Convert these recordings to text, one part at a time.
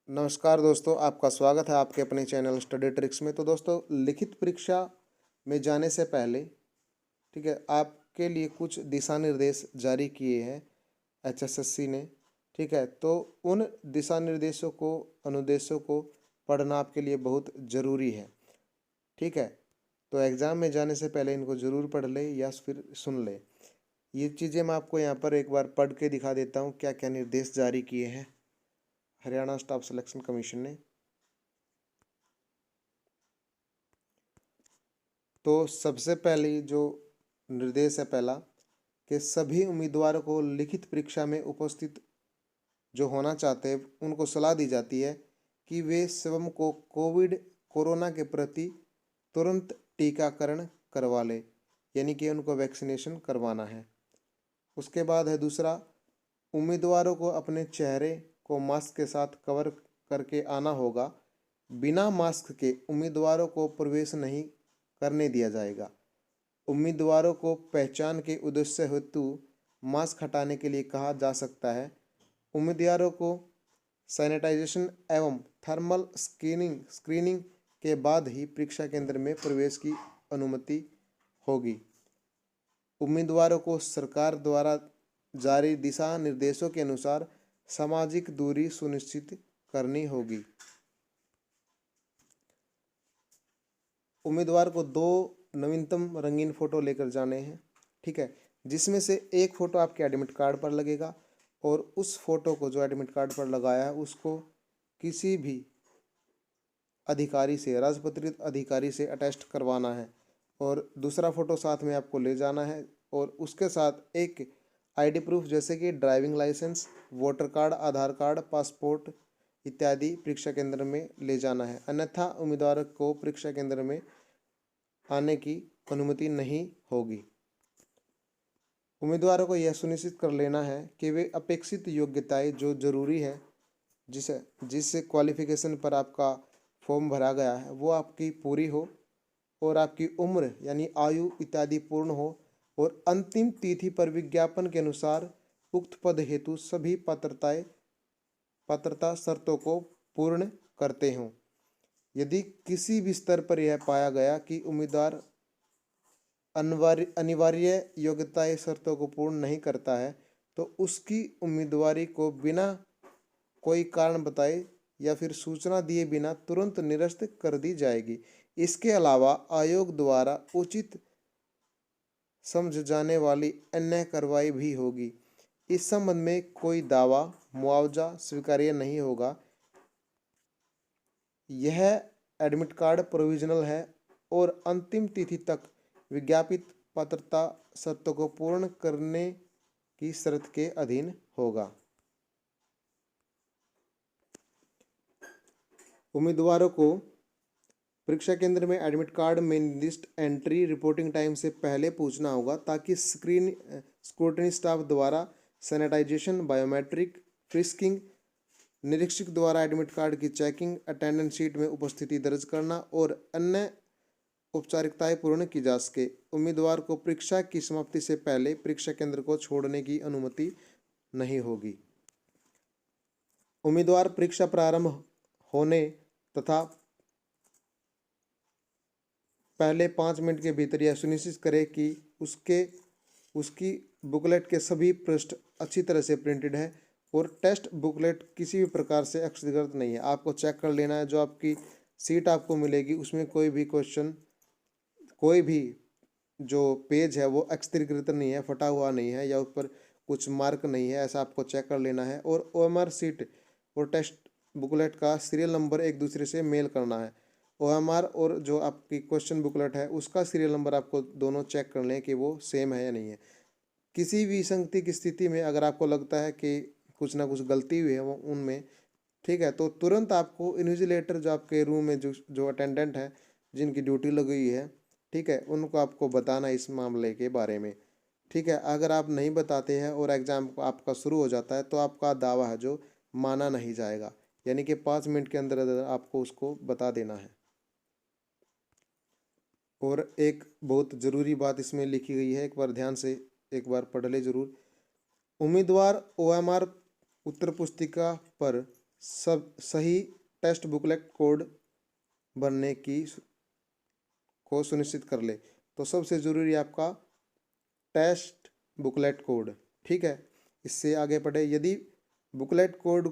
नमस्कार दोस्तों, आपका स्वागत है आपके अपने चैनल स्टडी ट्रिक्स में। तो दोस्तों, लिखित परीक्षा में जाने से पहले ठीक है, आपके लिए कुछ दिशा निर्देश जारी किए हैं एचएसएससी ने। ठीक है, तो उन दिशा निर्देशों को, अनुदेशों को पढ़ना आपके लिए बहुत ज़रूरी है। ठीक है, तो एग्ज़ाम में जाने से पहले इनको ज़रूर पढ़ ले या फिर सुन ले। ये चीज़ें मैं आपको यहाँ पर एक बार पढ़ के दिखा देता हूँ क्या क्या निर्देश जारी किए हैं हरियाणा स्टाफ सिलेक्शन कमीशन ने। तो सबसे पहले जो निर्देश है पहला, कि सभी उम्मीदवारों को लिखित परीक्षा में उपस्थित जो होना चाहते हैं उनको सलाह दी जाती है कि वे स्वयं को कोरोना के प्रति तुरंत टीकाकरण करवा ले, यानी कि उनको वैक्सीनेशन करवाना है। उसके बाद है दूसरा, उम्मीदवारों को अपने चेहरे को मास्क के साथ कवर करके आना होगा। बिना मास्क के उम्मीदवारों को प्रवेश नहीं करने दिया जाएगा। उम्मीदवारों को पहचान के उद्देश्य हेतु मास्क हटाने के लिए कहा जा सकता है। उम्मीदवारों को सैनिटाइजेशन एवं थर्मल स्क्रीनिंग के बाद ही परीक्षा केंद्र में प्रवेश की अनुमति होगी। उम्मीदवारों को सरकार द्वारा जारी दिशा निर्देशों के अनुसार सामाजिक दूरी सुनिश्चित करनी होगी। उम्मीदवार को 2 नवीनतम रंगीन फ़ोटो लेकर जाने हैं। ठीक है, जिसमें से एक फ़ोटो आपके एडमिट कार्ड पर लगेगा और उस फोटो को जो एडमिट कार्ड पर लगाया है उसको किसी भी अधिकारी से, राजपत्रित अधिकारी से अटेस्ट करवाना है। और दूसरा फ़ोटो साथ में आपको ले जाना है और उसके साथ एक आईडी प्रूफ जैसे कि ड्राइविंग लाइसेंस, वोटर कार्ड, आधार कार्ड, पासपोर्ट इत्यादि परीक्षा केंद्र में ले जाना है। अन्यथा उम्मीदवार को परीक्षा केंद्र में आने की अनुमति नहीं होगी। उम्मीदवारों को यह सुनिश्चित कर लेना है कि वे अपेक्षित योग्यताएं जो जरूरी है, जिस क्वालिफिकेशन पर आपका फॉर्म भरा गया है वो आपकी पूरी हो और आपकी उम्र यानी आयु इत्यादि पूर्ण हो और अंतिम तिथि पर विज्ञापन के अनुसार उक्त पद हेतु सभी पात्रता शर्तों को पूर्ण करते हों। यदि किसी भी स्तर पर यह पाया गया कि उम्मीदवार अनिवार्य योग्यता शर्तों को पूर्ण नहीं करता है तो उसकी उम्मीदवारी को बिना कोई कारण बताए या फिर सूचना दिए बिना तुरंत निरस्त कर दी जाएगी। इसके अलावा आयोग द्वारा उचित समझ जाने वाली अन्य कार्रवाई भी होगी। इस संबंध में कोई दावा मुआवजा स्वीकार्य नहीं होगा। यह एडमिट कार्ड प्रोविजनल है और अंतिम तिथि तक विज्ञापित पात्रता शर्तों को पूर्ण करने की शर्त के अधीन होगा। उम्मीदवारों को परीक्षा केंद्र में एडमिट कार्ड में निर्दिष्ट एंट्री रिपोर्टिंग टाइम से पहले पूछना होगा ताकि स्क्रूटनी स्टाफ द्वारा सैनिटाइजेशन, बायोमेट्रिक फ्रिस्किंग, निरीक्षक द्वारा एडमिट कार्ड की चेकिंग, अटेंडेंस शीट में उपस्थिति दर्ज करना और अन्य औपचारिकताएं पूर्ण की जा सके। उम्मीदवार को परीक्षा की समाप्ति से पहले परीक्षा केंद्र को छोड़ने की अनुमति नहीं होगी। उम्मीदवार परीक्षा प्रारंभ होने तथा पहले 5 मिनट के भीतर यह सुनिश्चित करे कि उसकी बुकलेट के सभी पृष्ठ अच्छी तरह से प्रिंटेड है और टेस्ट बुकलेट किसी भी प्रकार से अक्षरगत नहीं है। आपको चेक कर लेना है जो आपकी सीट आपको मिलेगी उसमें कोई भी क्वेश्चन, कोई भी जो पेज है वो अक्षरगत नहीं है, फटा हुआ नहीं है या ऊपर कुछ मार्क नहीं है, ऐसा आपको चेक कर लेना है। और ओएमआर सीट और टेस्ट बुकलेट का सीरियल नंबर एक दूसरे से मेल करना है। ओएमआर और जो आपकी क्वेश्चन बुकलेट है उसका सीरियल नंबर आपको दोनों चेक कर लें कि वो सेम है या नहीं है। किसी भी विसंगति की स्थिति में अगर आपको लगता है कि कुछ ना कुछ गलती हुई है वो उनमें, ठीक है, तो तुरंत आपको इन्विजिलेटर जो आपके रूम में जो अटेंडेंट है जिनकी ड्यूटी लगी हुई है, ठीक है, उनको आपको बताना इस मामले के बारे में। ठीक है, अगर आप नहीं बताते हैं और एग्ज़ाम आपका शुरू हो जाता है तो आपका दावा है जो माना नहीं जाएगा, यानी कि 5 मिनट के अंदर अंदर आपको उसको बता देना है। और एक बहुत ज़रूरी बात इसमें लिखी गई है, एक बार ध्यान से एक बार पढ़ ले ज़रूर। उम्मीदवार ओएमआर उत्तर पुस्तिका पर सब सही टेस्ट बुकलेट कोड बनने की को सुनिश्चित कर ले। तो सबसे ज़रूरी आपका टेस्ट बुकलेट कोड। ठीक है, इससे आगे बढ़े। यदि बुकलेट कोड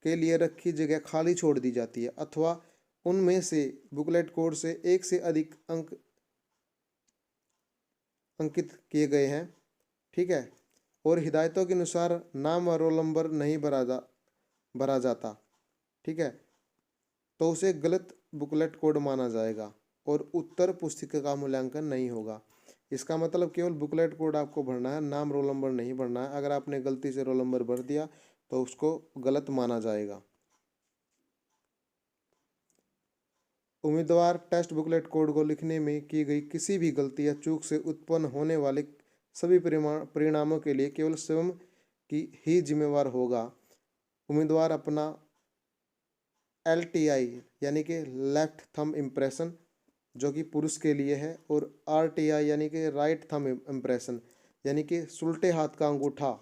के लिए रखी जगह खाली छोड़ दी जाती है अथवा उनमें से बुकलेट कोड से एक से अधिक अंक अंकित किए गए हैं, ठीक है, और हिदायतों के अनुसार नाम और रोल नंबर नहीं भरा जाता, ठीक है, तो उसे गलत बुकलेट कोड माना जाएगा और उत्तर पुस्तिका का मूल्यांकन नहीं होगा। इसका मतलब केवल बुकलेट कोड आपको भरना है, नाम रोल नंबर नहीं भरना है। अगर आपने गलती से रोल नंबर भर दिया तो उसको गलत माना जाएगा। उम्मीदवार टेस्ट बुकलेट कोड को लिखने में की गई किसी भी गलती या चूक से उत्पन्न होने वाले सभी परिणामों के लिए केवल स्वयं की ही जिम्मेवार होगा। उम्मीदवार अपना LTI यानी कि लेफ्ट थंब इम्प्रेशन जो कि पुरुष के लिए है, और RTI यानी कि राइट थंब इम्प्रेशन यानी कि सुलटे हाथ का अंगूठा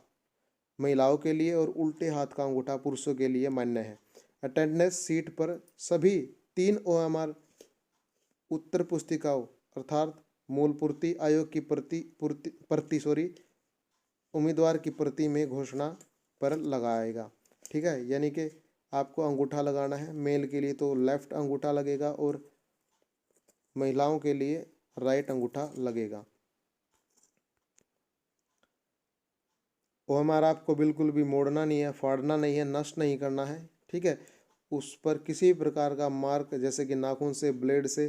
महिलाओं के लिए और उल्टे हाथ का अंगूठा पुरुषों के लिए मान्य है। अटेंडेंस सीट पर सभी 3 OMR उत्तर पुस्तिकाओं अर्थात मूल पूर्ति आयोग की प्रति उम्मीदवार की प्रति में घोषणा पर लगाएगा। ठीक है, यानी कि आपको अंगूठा लगाना है। मेल के लिए तो लेफ्ट अंगूठा लगेगा और महिलाओं के लिए राइट अंगूठा लगेगा। OMR आपको बिल्कुल भी मोड़ना नहीं है, फाड़ना नहीं है, नष्ट नहीं करना है। ठीक है, उस पर किसी भी प्रकार का मार्क जैसे कि नाखून से, ब्लेड से,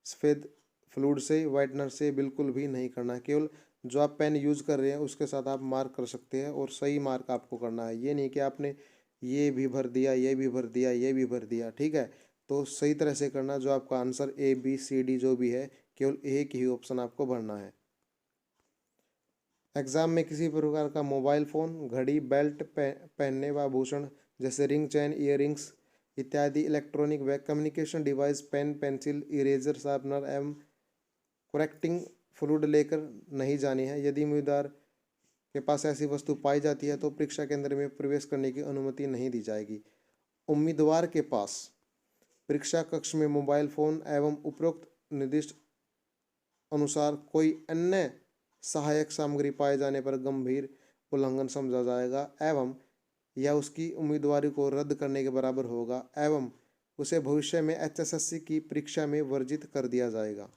सफ़ेद फ्लूइड से, वाइटनर से बिल्कुल भी नहीं करना है। केवल जो आप पेन यूज़ कर रहे हैं उसके साथ आप मार्क कर सकते हैं और सही मार्क आपको करना है। ये नहीं कि आपने ये भी भर दिया, ये भी भर दिया, ये भी भर दिया। ठीक है, तो सही तरह से करना। जो आपका आंसर ABCD जो भी है, केवल एक ही ऑप्शन आपको भरना है। एग्ज़ाम में किसी प्रकार का मोबाइल फ़ोन, घड़ी, बेल्ट पहनने व आभूषण जैसे रिंग, चैन, ईयरिंग्स इत्यादि इलेक्ट्रॉनिक व communication device, pen, pencil, eraser, sharpener एवं करेक्टिंग फ्लूइड लेकर नहीं जानी है। यदि उम्मीदवार के पास ऐसी वस्तु पाई जाती है तो परीक्षा केंद्र में प्रवेश करने की अनुमति नहीं दी जाएगी। उम्मीदवार के पास परीक्षा कक्ष में मोबाइल फ़ोन एवं उपरोक्त निर्दिष्ट अनुसार कोई अन्य सहायक सामग्री पाए जाने पर गंभीर उल्लंघन समझा जाएगा एवं यह उसकी उम्मीदवारी को रद्द करने के बराबर होगा एवं उसे भविष्य में HSSC की परीक्षा में वर्जित कर दिया जाएगा।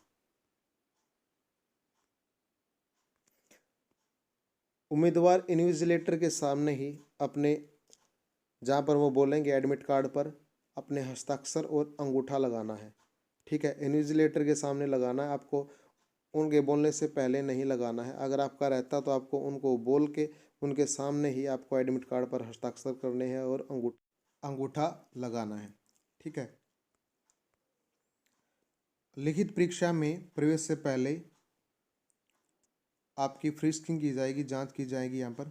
उम्मीदवार इन्विजिलेटर के सामने ही अपने जहाँ पर वो बोलेंगे एडमिट कार्ड पर अपने हस्ताक्षर और अंगूठा लगाना है। ठीक है, इन्विजिलेटर के सामने लगाना है आपको, उनके बोलने से पहले नहीं लगाना है। अगर आपका रहता तो आपको उनको बोल के उनके सामने ही आपको एडमिट कार्ड पर हस्ताक्षर करने हैं और अंगूठा लगाना है। ठीक है, लिखित परीक्षा में प्रवेश से पहले आपकी फ्रिस्किंग की जाएगी, जांच की जाएगी यहाँ पर।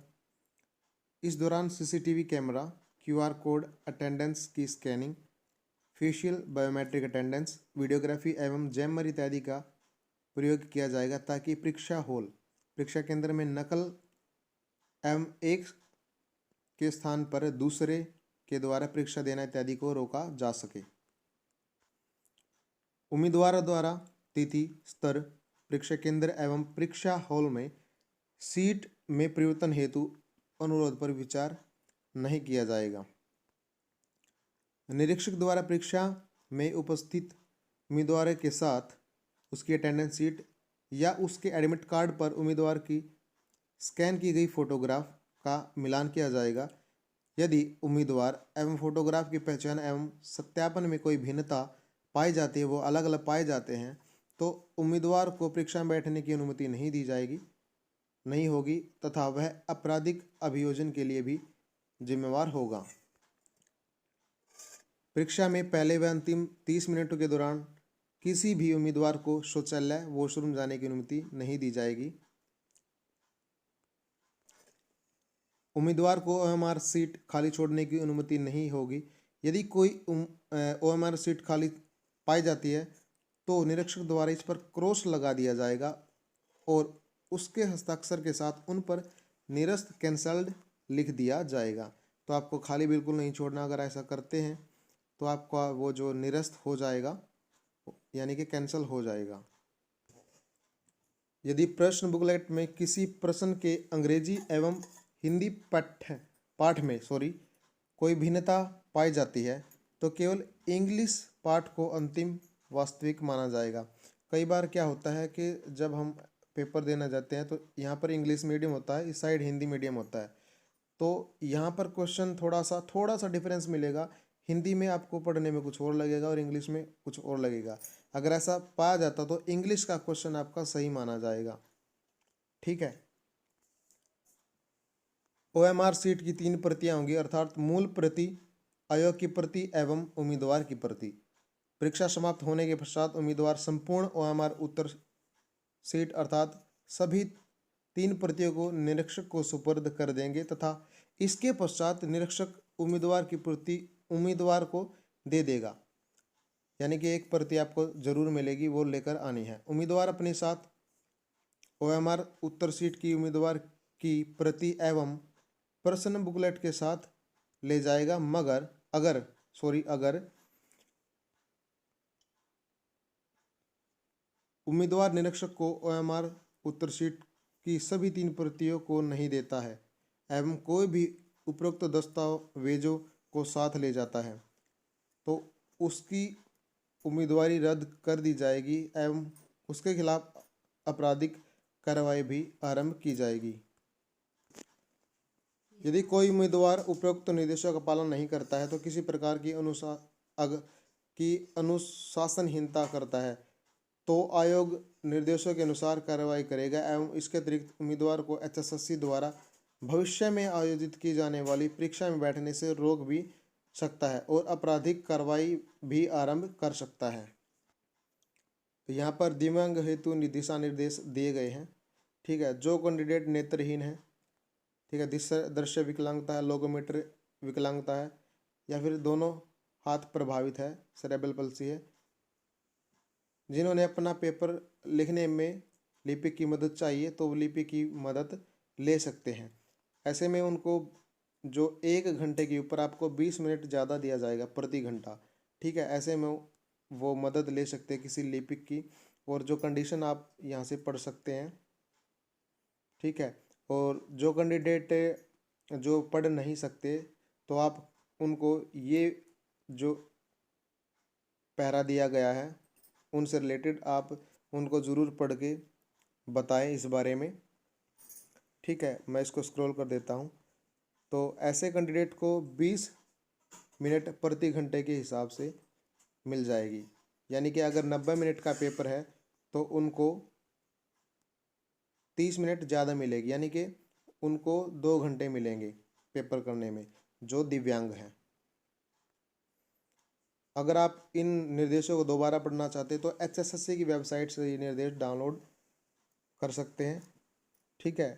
इस दौरान CCTV camera, QR code, attendance की scanning, facial biometric attendance, videography एवं जैमर इत्यादि का प्रयोग किया जाएगा ताकि परीक्षा केंद्र में नकल एवं एक के स्थान पर दूसरे के द्वारा परीक्षा देना इत्यादि को रोका जा सके। उम्मीदवारों द्वारा तिथि, स्तर, परीक्षा केंद्र एवं परीक्षा हॉल में सीट में परिवर्तन हेतु अनुरोध पर विचार नहीं किया जाएगा। निरीक्षक द्वारा परीक्षा में उपस्थित उम्मीदवार के साथ उसकी अटेंडेंस सीट या उसके एडमिट कार्ड पर उम्मीदवार की स्कैन की गई फोटोग्राफ का मिलान किया जाएगा। यदि उम्मीदवार एवं फोटोग्राफ की पहचान एवं सत्यापन में कोई भिन्नता पाई जाती है, वो अलग अलग पाए जाते हैं, तो उम्मीदवार को परीक्षा में बैठने की अनुमति नहीं होगी तथा वह आपराधिक अभियोजन के लिए भी जिम्मेवार होगा। परीक्षा में पहले व अंतिम 30 मिनटों के दौरान किसी भी उम्मीदवार को शौचालय, वॉशरूम जाने की अनुमति नहीं दी जाएगी। उम्मीदवार को OMR सीट खाली छोड़ने की अनुमति नहीं होगी। यदि कोई OMR सीट खाली पाई जाती है तो निरीक्षक द्वारा इस पर क्रॉस लगा दिया जाएगा और उसके हस्ताक्षर के साथ उन पर निरस्त कैंसल्ड लिख दिया जाएगा। तो आपको खाली बिल्कुल नहीं छोड़ना। अगर ऐसा करते हैं तो आपका वो जो निरस्त हो जाएगा, यानी कि कैंसिल हो जाएगा। यदि प्रश्न बुकलेट में किसी प्रश्न के अंग्रेजी एवं हिंदी पाठ में कोई भिन्नता पाई जाती है तो केवल इंग्लिश पाठ को अंतिम वास्तविक माना जाएगा। कई बार क्या होता है कि जब हम पेपर देना जाते हैं तो यहाँ पर इंग्लिश मीडियम होता है, इस साइड हिंदी मीडियम होता है, तो यहाँ पर क्वेश्चन थोड़ा सा डिफरेंस मिलेगा। हिंदी में आपको पढ़ने में कुछ और लगेगा और इंग्लिश में कुछ और लगेगा। अगर ऐसा पाया जाता तो इंग्लिश का क्वेश्चन आपका सही माना जाएगा। ठीक है। OMR सीट की 3 प्रतियां होंगी, अर्थात मूल प्रति, आयोग की प्रति एवं उम्मीदवार की प्रति। परीक्षा समाप्त होने के पश्चात उम्मीदवार संपूर्ण OMR उत्तर सीट अर्थात सभी 3 प्रतियों को निरीक्षक को सुपुर्द कर देंगे तथा इसके पश्चात निरीक्षक उम्मीदवार की प्रति उम्मीदवार को दे देगा। यानी कि एक प्रति आपको जरूर मिलेगी, वो लेकर आनी है। उम्मीदवार अपने साथ OMR उत्तर सीट की उम्मीदवार की प्रति एवं प्रश्न बुकलेट के साथ ले जाएगा, मगर अगर उम्मीदवार निरीक्षक को OMR उत्तर शीट की सभी 3 प्रतियों को नहीं देता है एवं कोई भी उपरोक्त दस्तावेजों को साथ ले जाता है तो उसकी उम्मीदवारी रद्द कर दी जाएगी एवं उसके खिलाफ आपराधिक कार्रवाई भी आरंभ की जाएगी। यदि कोई उम्मीदवार उपरोक्त निर्देशों का पालन नहीं करता है तो किसी प्रकार की अनुशासनहीनता करता है तो आयोग निर्देशों के अनुसार कार्रवाई करेगा एवं इसके अतिरिक्त उम्मीदवार को HSSC द्वारा भविष्य में आयोजित की जाने वाली परीक्षा में बैठने से रोक भी सकता है और आपराधिक कार्रवाई भी आरंभ कर सकता है। तो यहाँ पर दिव्यांग हेतु दिशा निर्देश दिए गए हैं। ठीक है। जो कैंडिडेट नेत्रहीन है, ठीक है, दृश्य विकलांगता है, लोकोमोटर विकलांगता है या फिर दोनों हाथ प्रभावित है, सेरेब्रल पल्सी है, जिन्होंने अपना पेपर लिखने में लिपिक की मदद चाहिए तो वो लिपिक की मदद ले सकते हैं। ऐसे में उनको जो 1 घंटे के ऊपर आपको 20 मिनट ज़्यादा दिया जाएगा प्रति घंटा। ठीक है। ऐसे में वो मदद ले सकते हैं किसी लिपिक की, और जो कंडीशन आप यहाँ से पढ़ सकते हैं। ठीक है। और जो कैंडिडेट जो पढ़ नहीं सकते तो आप उनको ये जो पैरा दिया गया है उनसे रिलेटेड आप उनको ज़रूर पढ़ के बताएं इस बारे में। ठीक है। मैं इसको स्क्रॉल कर देता हूँ। तो ऐसे कैंडिडेट को 20 मिनट प्रति घंटे के हिसाब से मिल जाएगी। यानी कि अगर 90 मिनट का पेपर है तो उनको 30 मिनट ज़्यादा मिलेगी, यानी कि उनको 2 घंटे मिलेंगे पेपर करने में, जो दिव्यांग हैं। अगर आप इन निर्देशों को दोबारा पढ़ना चाहते हैं तो HSSC की वेबसाइट से ये निर्देश डाउनलोड कर सकते हैं। ठीक है।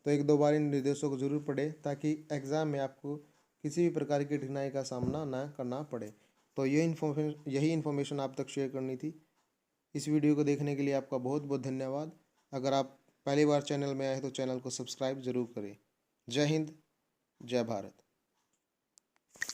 तो 1-2 बार इन निर्देशों को ज़रूर पढ़ें ताकि एग्ज़ाम में आपको किसी भी प्रकार की कठिनाई का सामना ना करना पड़े। तो यही इन्फॉर्मेशन आप तक शेयर करनी थी। इस वीडियो को देखने के लिए आपका बहुत बहुत धन्यवाद। अगर आप पहली बार चैनल में आए तो चैनल को सब्सक्राइब ज़रूर करें। जय हिंद, जय भारत।